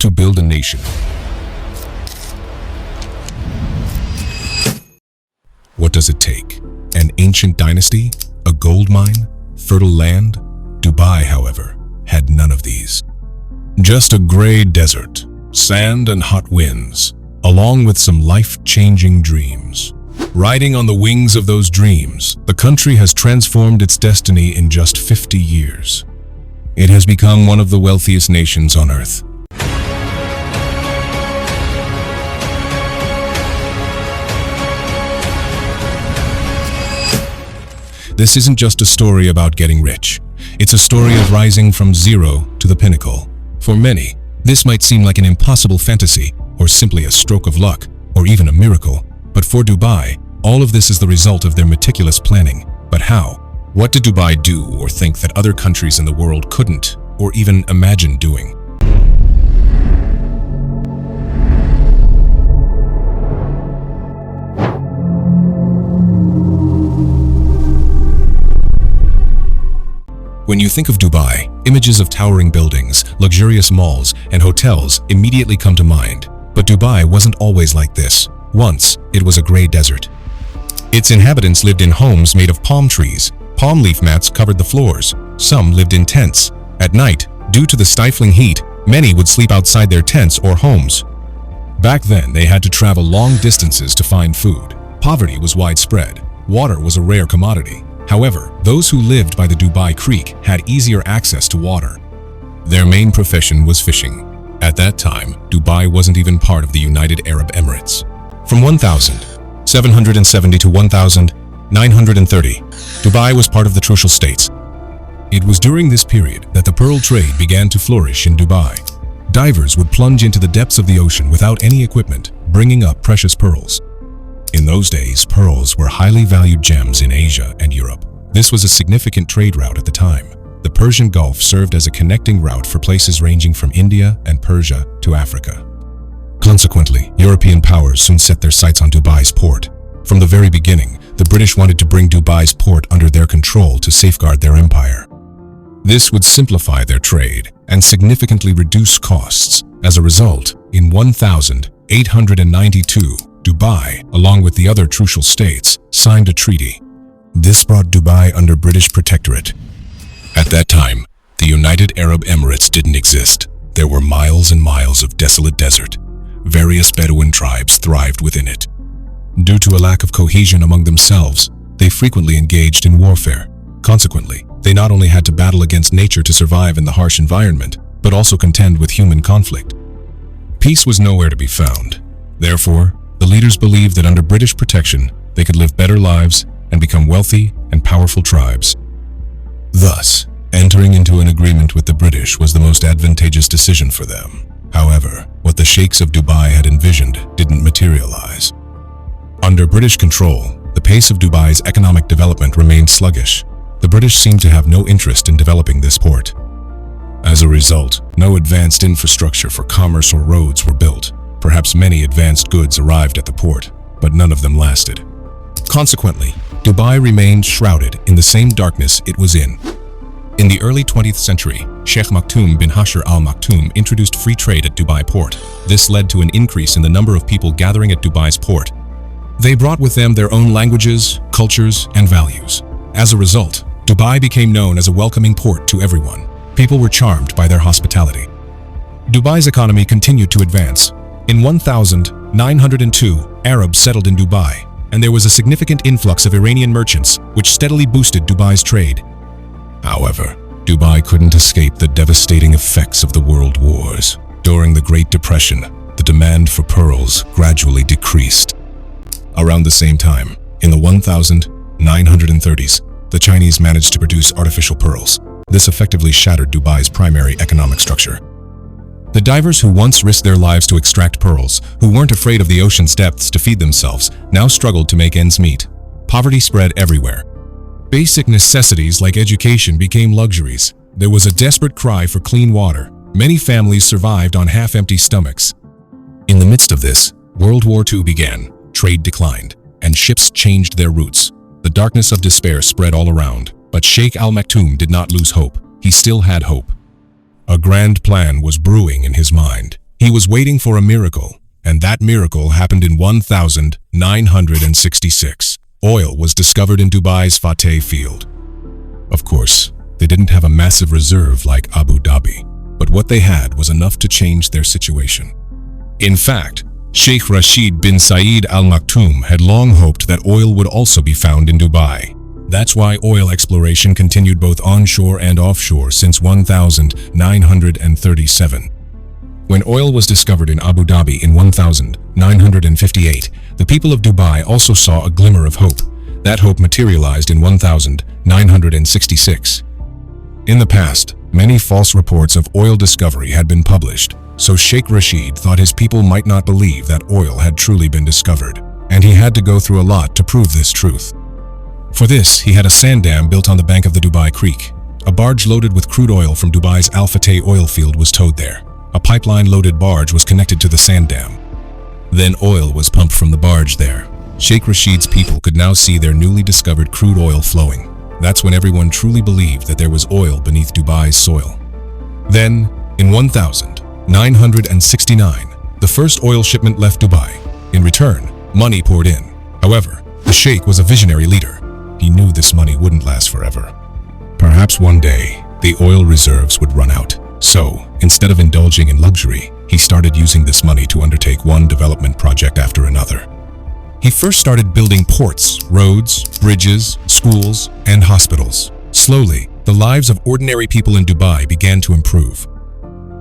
to build a nation. What does it take? An ancient dynasty? A gold mine? Fertile land? Dubai, however, had none of these. Just a gray desert, sand and hot winds, along with some life-changing dreams. Riding on the wings of those dreams, the country has transformed its destiny in just 50 years. It has become one of the wealthiest nations on earth. This isn't just a story about getting rich. It's a story of rising from zero to the pinnacle. For many, this might seem like an impossible fantasy, or simply a stroke of luck, or even a miracle. But for Dubai, all of this is the result of their meticulous planning. But how? What did Dubai do or think that other countries in the world couldn't, or even imagine doing? When you think of Dubai, images of towering buildings, luxurious malls, and hotels immediately come to mind. But Dubai wasn't always like this. Once, it was a gray desert. Its inhabitants lived in homes made of palm trees. Palm leaf mats covered the floors. Some lived in tents. At night, due to the stifling heat, many would sleep outside their tents or homes. Back then, they had to travel long distances to find food. Poverty was widespread. Water was a rare commodity. However, those who lived by the Dubai Creek had easier access to water. Their main profession was fishing. At that time, Dubai wasn't even part of the United Arab Emirates. From 1770 to 1930, Dubai was part of the Trucial States. It was during this period that the pearl trade began to flourish in Dubai. Divers would plunge into the depths of the ocean without any equipment, bringing up precious pearls. In those days, pearls were highly valued gems in Asia and Europe. This was a significant trade route at the time. The Persian Gulf served as a connecting route for places ranging from India and Persia to Africa. Consequently, European powers soon set their sights on Dubai's port. From the very beginning, the British wanted to bring Dubai's port under their control to safeguard their empire. This would simplify their trade and significantly reduce costs. As a result, in 1892, Dubai, along with the other Trucial states, signed a treaty. This brought Dubai under British protectorate. At that time, the United Arab Emirates didn't exist. There were miles and miles of desolate desert. Various Bedouin tribes thrived within it. Due to a lack of cohesion among themselves, they frequently engaged in warfare. Consequently, they not only had to battle against nature to survive in the harsh environment, but also contend with human conflict. Peace was nowhere to be found. Therefore, the leaders believed that under British protection, they could live better lives and become wealthy and powerful tribes. Thus, entering into an agreement with the British was the most advantageous decision for them. However, what the Sheikhs of Dubai had envisioned didn't materialize. Under British control, the pace of Dubai's economic development remained sluggish. The British seemed to have no interest in developing this port. As a result, no advanced infrastructure for commerce or roads were built. Perhaps many advanced goods arrived at the port, but none of them lasted. Consequently, Dubai remained shrouded in the same darkness it was in. In the early 20th century, Sheikh Maktoum bin Hashir al Maktoum introduced free trade at Dubai port. This led to an increase in the number of people gathering at Dubai's port. They brought with them their own languages, cultures, and values. As a result, Dubai became known as a welcoming port to everyone. People were charmed by their hospitality. Dubai's economy continued to advance. In 1902, Arabs settled in Dubai, and there was a significant influx of Iranian merchants, which steadily boosted Dubai's trade. However, Dubai couldn't escape the devastating effects of the world wars. During the Great Depression, the demand for pearls gradually decreased. Around the same time, in the 1930s, the Chinese managed to produce artificial pearls. This effectively shattered Dubai's primary economic structure. The divers who once risked their lives to extract pearls, who weren't afraid of the ocean's depths to feed themselves, now struggled to make ends meet. Poverty spread everywhere. Basic necessities like education became luxuries. There was a desperate cry for clean water. Many families survived on half-empty stomachs. In the midst of this, World War II began, trade declined, and ships changed their routes. The darkness of despair spread all around, but Sheikh Al Maktoum did not lose hope. He still had hope. A grand plan was brewing in his mind. He He was waiting for a miracle, and that miracle happened in 1966. Oil was discovered in Dubai's Fateh field. Of course, they didn't have a massive reserve like Abu Dhabi, but what they had was enough to change their situation. In fact, Sheikh Rashid bin Saeed Al Maktoum had long hoped that oil would also be found in Dubai. That's why oil exploration continued both onshore and offshore since 1937. When oil was discovered in Abu Dhabi in 1958, the people of Dubai also saw a glimmer of hope. That hope materialized in 1966. In the past, many false reports of oil discovery had been published, so Sheikh Rashid thought his people might not believe that oil had truly been discovered, and he had to go through a lot to prove this truth. For this, he had a sand dam built on the bank of the Dubai Creek. A barge loaded with crude oil from Dubai's Al Fateh oil field was towed there. A pipeline-loaded barge was connected to the sand dam. Then oil was pumped from the barge there. Sheikh Rashid's people could now see their newly discovered crude oil flowing. That's when everyone truly believed that there was oil beneath Dubai's soil. Then, in 1969, the first oil shipment left Dubai. In return, money poured in. However, the Sheikh was a visionary leader. He knew this money wouldn't last forever. Perhaps one day, the oil reserves would run out. So, instead of indulging in luxury, he started using this money to undertake one development project after another. He first started building ports, roads, bridges, schools, and hospitals. Slowly, the lives of ordinary people in Dubai began to improve.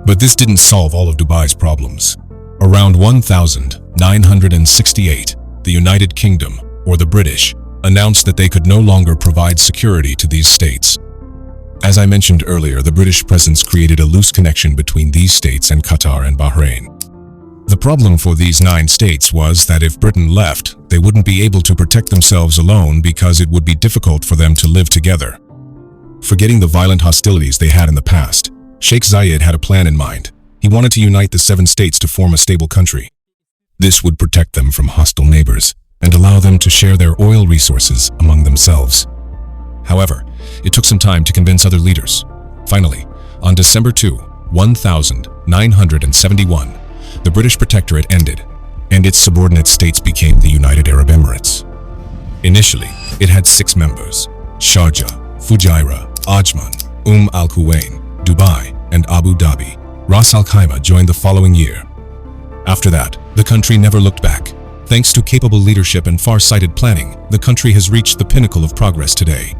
But this didn't solve all of Dubai's problems. Around 1968, the United Kingdom, or the British, announced that they could no longer provide security to these states. As I mentioned earlier, the British presence created a loose connection between these states and Qatar and Bahrain. The problem for these 9 states was that if Britain left, they wouldn't be able to protect themselves alone because it would be difficult for them to live together. Forgetting the violent hostilities they had in the past, Sheikh Zayed had a plan in mind. He wanted to unite the 7 states to form a stable country. This would protect them from hostile neighbors and allow them to share their oil resources among themselves. However, it took some time to convince other leaders. Finally, on December 2, 1971, the British Protectorate ended, and its subordinate states became the United Arab Emirates. Initially, it had 6 members: Sharjah, Fujairah, Ajman, Al Quwain, Dubai, and Abu Dhabi. Ras Al Khaimah joined the following year. After that, the country never looked back. Thanks to capable leadership and far-sighted planning, the country has reached the pinnacle of progress today.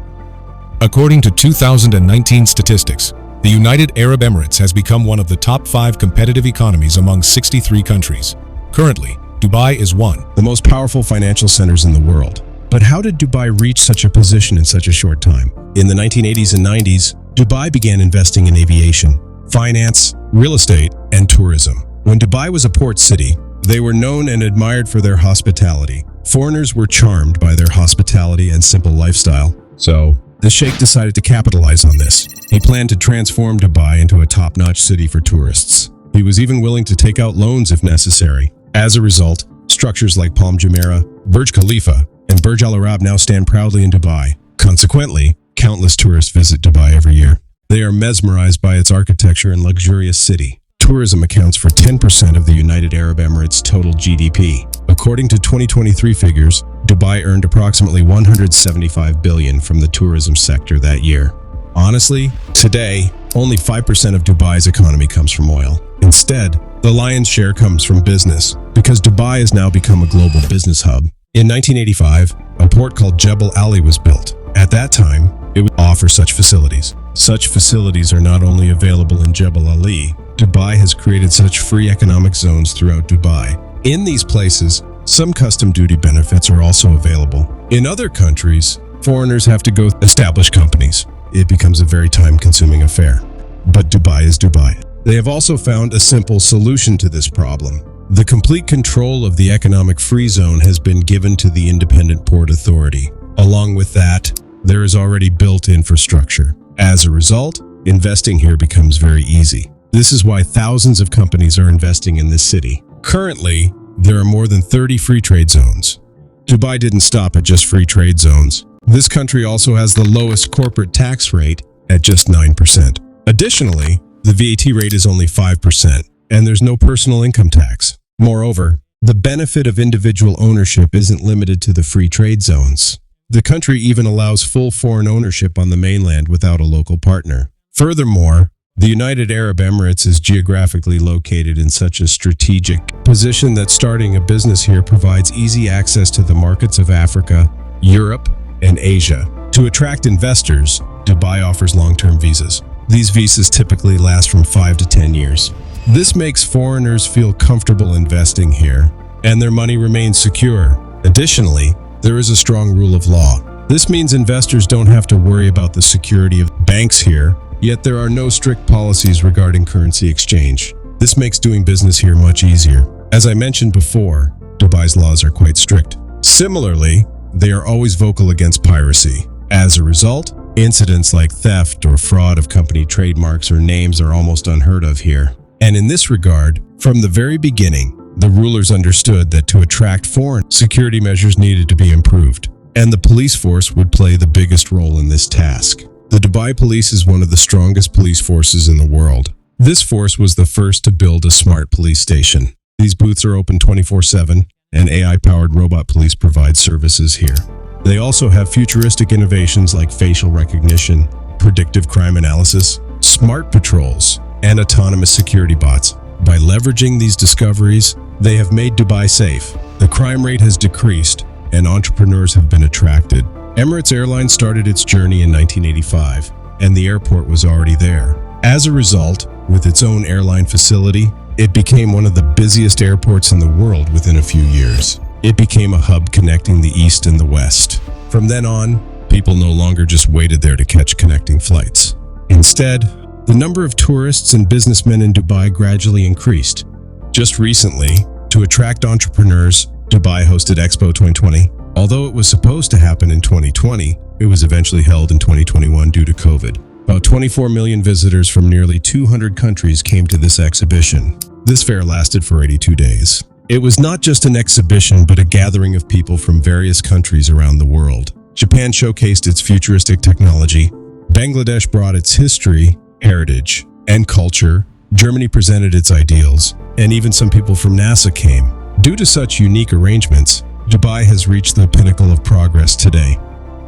According to 2019 statistics, the United Arab Emirates has become one of the top 5 competitive economies among 63 countries. Currently, Dubai is one of the most powerful financial centers in the world. But how did Dubai reach such a position in such a short time? In the 1980s and 90s, Dubai began investing in aviation, finance, real estate, and tourism. When Dubai was a port city, they were known and admired for their hospitality. Foreigners were charmed by their hospitality and simple lifestyle. So, the Sheikh decided to capitalize on this. He planned to transform Dubai into a top-notch city for tourists. He was even willing to take out loans if necessary. As a result, structures like Palm Jumeirah, Burj Khalifa, and Burj Al Arab now stand proudly in Dubai. Consequently, countless tourists visit Dubai every year. They are mesmerized by its architecture and luxurious city. Tourism accounts for 10% of the United Arab Emirates' total GDP. According to 2023 figures, Dubai earned approximately $175 billion from the tourism sector that year. Honestly, today, only 5% of Dubai's economy comes from oil. Instead, the lion's share comes from business, because Dubai has now become a global business hub. In 1985, a port called Jebel Ali was built. At that time, it would offer such facilities. Such facilities are not only available in Jebel Ali, Dubai has created such free economic zones throughout Dubai. In these places, some custom duty benefits are also available. In other countries, foreigners have to go establish companies. It becomes a very time-consuming affair. But Dubai is Dubai. They have also found a simple solution to this problem. The complete control of the economic free zone has been given to the Independent Port Authority. Along with that, there is already built infrastructure. As a result, investing here becomes very easy. This is why thousands of companies are investing in this city. Currently, there are more than 30 free trade zones. Dubai didn't stop at just free trade zones. This country also has the lowest corporate tax rate at just 9%. Additionally, the VAT rate is only 5%. and there's no personal income tax. Moreover, the benefit of individual ownership isn't limited to the free trade zones. The country even allows full foreign ownership on the mainland without a local partner. Furthermore, the United Arab Emirates is geographically located in such a strategic position that starting a business here provides easy access to the markets of Africa, Europe, and Asia. To attract investors, Dubai offers long-term visas. These visas typically last from 5 to 10 years. This makes foreigners feel comfortable investing here, and their money remains secure. Additionally, there is a strong rule of law. This means investors don't have to worry about the security of banks here, yet there are no strict policies regarding currency exchange. This makes doing business here much easier. As I mentioned before, Dubai's laws are quite strict. Similarly, they are always vocal against piracy. As a result, incidents like theft or fraud of company trademarks or names are almost unheard of here. And in this regard, from the very beginning, the rulers understood that to attract foreign, security measures needed to be improved, and the police force would play the biggest role in this task. The Dubai Police is one of the strongest police forces in the world. This force was the first to build a smart police station. These booths are open 24/7, and AI-powered robot police provide services here. They also have futuristic innovations like facial recognition, predictive crime analysis, smart patrols, and autonomous security bots. By leveraging these discoveries, they have made Dubai safe. The crime rate has decreased, and entrepreneurs have been attracted. Emirates Airlines started its journey in 1985, and the airport was already there. As a result, with its own airline facility, it became one of the busiest airports in the world within a few years. It became a hub connecting the East and the West. From then on, people no longer just waited there to catch connecting flights. Instead, the number of tourists and businessmen in Dubai gradually increased. Just recently, to attract entrepreneurs, Dubai hosted Expo 2020. Although it was supposed to happen in 2020, it was eventually held in 2021 due to COVID. About 24 million visitors from nearly 200 countries came to this exhibition. This fair lasted for 82 days. It was not just an exhibition, but a gathering of people from various countries around the world. Japan showcased its futuristic technology. Bangladesh brought its history, heritage, and culture. Germany presented its ideals, and even some people from NASA came. Due to such unique arrangements, Dubai has reached the pinnacle of progress today.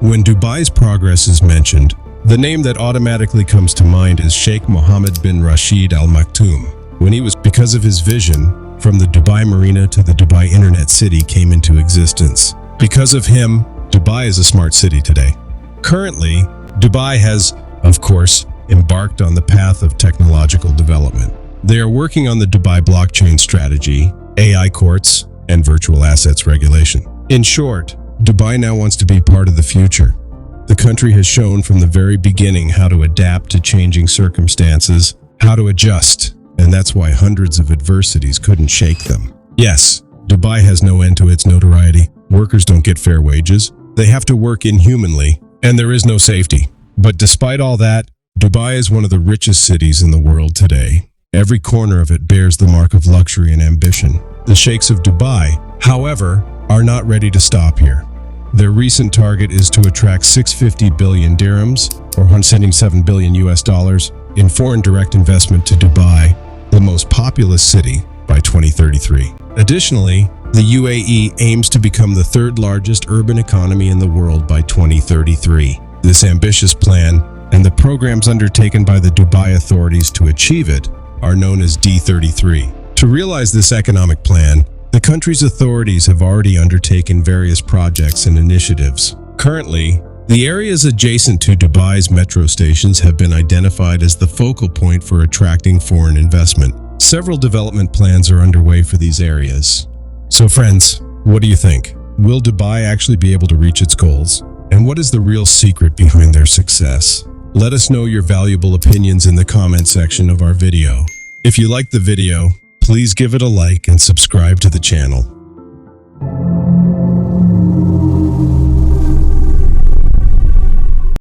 When Dubai's progress is mentioned, the name that automatically comes to mind is Sheikh Mohammed bin Rashid Al Maktoum. Because of his vision, from the Dubai Marina to the Dubai Internet City came into existence. Because of him, Dubai is a smart city today. Currently, Dubai has, of course, embarked on the path of technological development. They are working on the Dubai blockchain strategy, AI courts, and virtual assets regulation. In short, Dubai now wants to be part of the future. The country has shown from the very beginning how to adapt to changing circumstances, how to adjust, and that's why hundreds of adversities couldn't shake them. Yes, Dubai has no end to its notoriety. Workers don't get fair wages. They have to work inhumanly, and there is no safety. But despite all that, Dubai is one of the richest cities in the world today. Every corner of it bears the mark of luxury and ambition. The Sheikhs of Dubai, however, are not ready to stop here. Their recent target is to attract 650 billion dirhams, or $177 billion in foreign direct investment to Dubai, the most populous city, by 2033. Additionally, the UAE aims to become the third largest urban economy in the world by 2033. This ambitious plan and the programs undertaken by the Dubai authorities to achieve it are known as D33. To realize this economic plan, the country's authorities have already undertaken various projects and initiatives. Currently, the areas adjacent to Dubai's metro stations have been identified as the focal point for attracting foreign investment. Several development plans are underway for these areas. So friends, what do you think? Will Dubai actually be able to reach its goals? And what is the real secret behind their success? Let us know your valuable opinions in the comment section of our video. If you liked the video, please give it a like and subscribe to the channel.